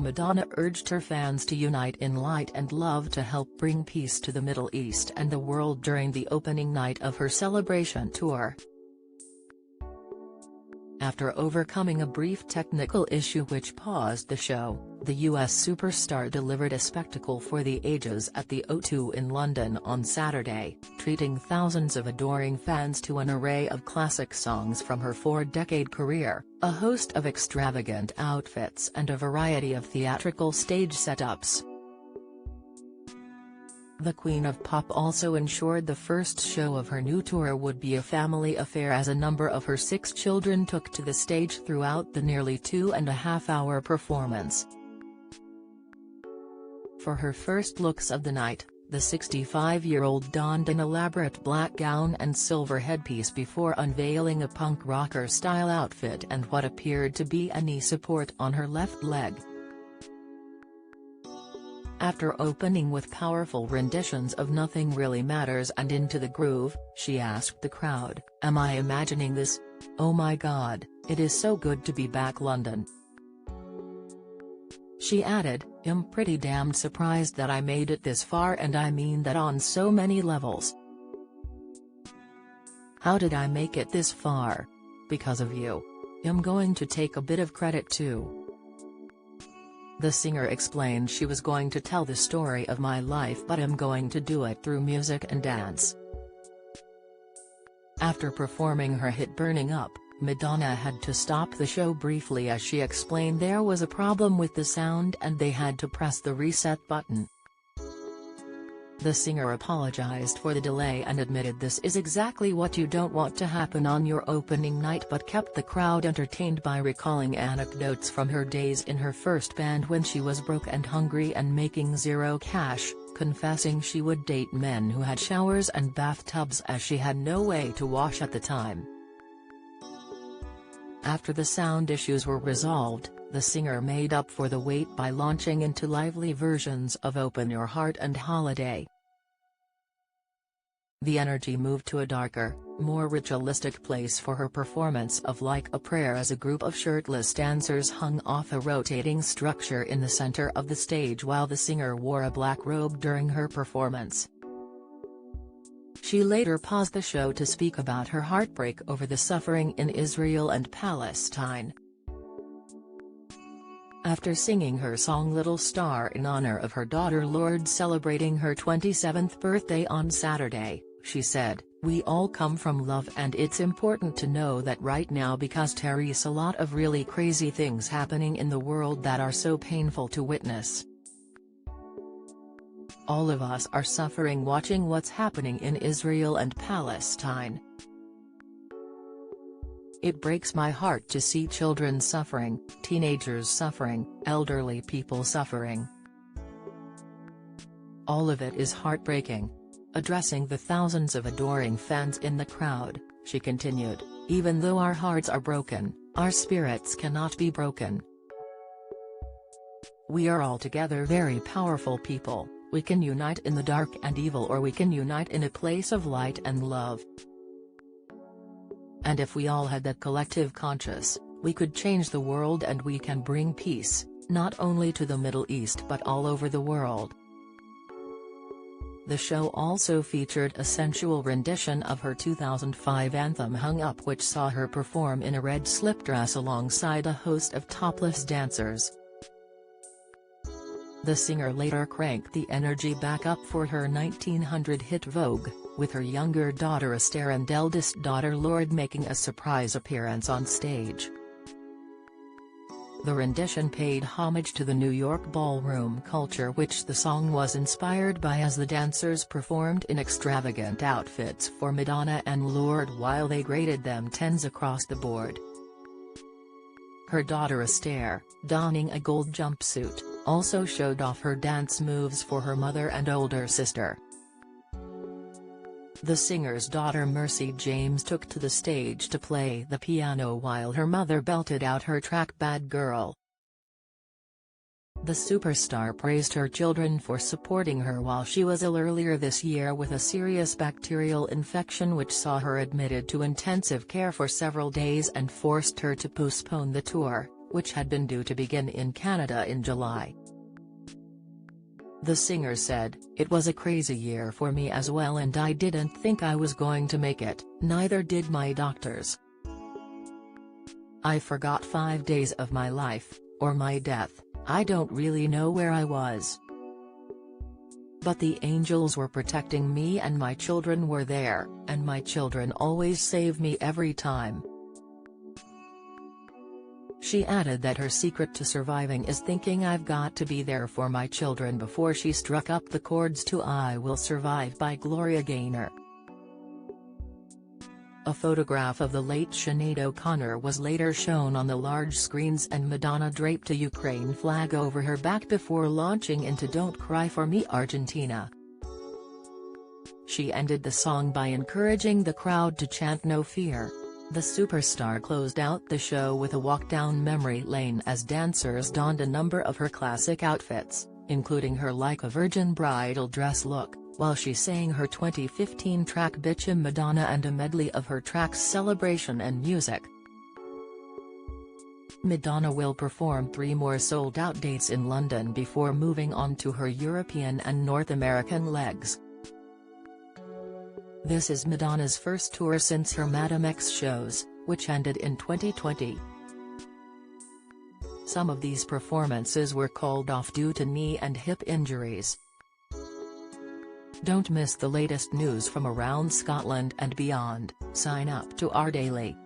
Madonna urged her fans to unite in light and love to help bring peace to the Middle East and the world during the opening night of her celebration tour. After overcoming a brief technical issue which paused the show, the US superstar delivered a spectacle for the ages at the O2 in London on Saturday, treating thousands of adoring fans to an array of classic songs from her 4-decade career, a host of extravagant outfits and a variety of theatrical stage setups. The Queen of Pop also ensured the first show of her new tour would be a family affair as a number of her 6 children took to the stage throughout the nearly 2.5-hour performance. For her first looks of the night, the 65-year-old donned an elaborate black gown and silver headpiece before unveiling a punk rocker-style outfit and what appeared to be a knee support on her left leg. After opening with powerful renditions of Nothing Really Matters and Into the Groove, she asked the crowd, "Am I imagining this? Oh my God, it is so good to be back London." She added, "I'm pretty damned surprised that I made it this far, and I mean that on so many levels. How did I make it this far? Because of you. I'm going to take a bit of credit too." The singer explained she was going to tell the story of my life, but I'm going to do it through music and dance. After performing her hit Burning Up, Madonna had to stop the show briefly as she explained there was a problem with the sound and they had to press the reset button. The singer apologized for the delay and admitted this is exactly what you don't want to happen on your opening night, but kept the crowd entertained by recalling anecdotes from her days in her first band when she was broke and hungry and making zero cash, confessing she would date men who had showers and bathtubs as she had no way to wash at the time. After the sound issues were resolved, the singer made up for the wait by launching into lively versions of Open Your Heart and Holiday. The energy moved to a darker, more ritualistic place for her performance of Like a Prayer as a group of shirtless dancers hung off a rotating structure in the center of the stage while the singer wore a black robe during her performance. She later paused the show to speak about her heartbreak over the suffering in Israel and Palestine. After singing her song Little Star in honor of her daughter Lourdes celebrating her 27th birthday on Saturday, she said, "We all come from love, and it's important to know that right now because there's a lot of really crazy things happening in the world that are so painful to witness. All of us are suffering watching what's happening in Israel and Palestine. It breaks my heart to see children suffering, teenagers suffering, elderly people suffering. All of it is heartbreaking." Addressing the thousands of adoring fans in the crowd, she continued, "Even though our hearts are broken, our spirits cannot be broken. We are all together very powerful people. We can unite in the dark and evil, or we can unite in a place of light and love. And if we all had that collective conscience, we could change the world and we can bring peace, not only to the Middle East but all over the world." The show also featured a sensual rendition of her 2005 anthem Hung Up, which saw her perform in a red slip dress alongside a host of topless dancers. The singer later cranked the energy back up for her 1900 hit Vogue, with her younger daughter Esther and eldest daughter Lourdes making a surprise appearance on stage. The rendition paid homage to the New York ballroom culture which the song was inspired by as the dancers performed in extravagant outfits for Madonna and Lourdes while they graded them 10s across the board. Her daughter Esther, donning a gold jumpsuit, also showed off her dance moves for her mother and older sister. The singer's daughter Mercy James took to the stage to play the piano while her mother belted out her track Bad Girl. The superstar praised her children for supporting her while she was ill earlier this year with a serious bacterial infection which saw her admitted to intensive care for several days and forced her to postpone the tour, which had been due to begin in Canada in July. The singer said, "It was a crazy year for me as well, and I didn't think I was going to make it, neither did my doctors. I forgot 5 days of my life, or my death. I don't really know where I was. But the angels were protecting me and my children were there, and my children always save me every time." She added that her secret to surviving is thinking "I've got to be there for my children" before she struck up the chords to "I Will Survive" by Gloria Gaynor. A photograph of the late Sinead O'Connor was later shown on the large screens, and Madonna draped a Ukraine flag over her back before launching into "Don't Cry for Me Argentina." She ended the song by encouraging the crowd to chant "No Fear." The superstar closed out the show with a walk down memory lane as dancers donned a number of her classic outfits, including her Like a Virgin bridal dress look, while she sang her 2015 track Bitchin' Madonna and a medley of her tracks Celebration and Music. Madonna will perform 3 more sold-out dates in London before moving on to her European and North American legs. This is Madonna's first tour since her Madame X shows, which ended in 2020. Some of these performances were called off due to knee and hip injuries. Don't miss the latest news from around Scotland and beyond. Sign up to our daily